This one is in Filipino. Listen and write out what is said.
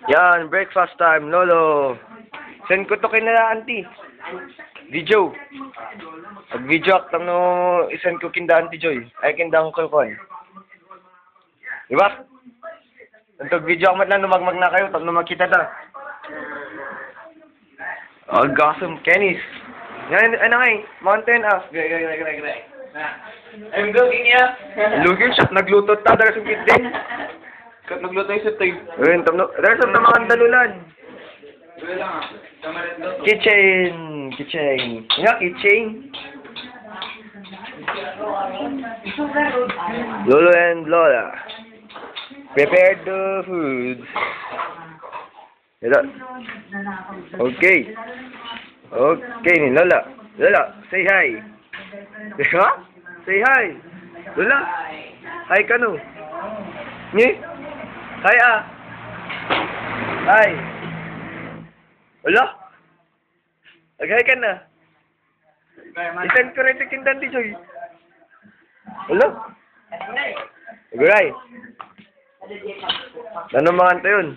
Yan, breakfast time, lolo. Send ko to kay nila, auntie. Video. Pag-video act no, isend ko kinda auntie Joy. Ay, kinda uncle ko. Diba? Untuk video act lang, numagmag na kayo, tapos makita ta. Oh, awesome, Kenny's. Yan, ano nga eh, mountain ah. Gray. I'm cooking ya. Lugin siya, nagluto ta, dahil sa kitchen. Kat nagluto yung sa tayo. Ayun, dahil sa mga dalulan. Gray lang ah. Kamarit do. Kitchen. Nga, kitchen. Lolo and Lola. Prepare the food. Okay. Okay ni Lola. Lola, say hi. Ha? Say hi. Lola. Hi ka no. Ni? Hi ah. Hi. Lola. Nag-hi ka na. Isend ko rin sa kindan di Joy. Lola. Guray. Ano mga anta yun?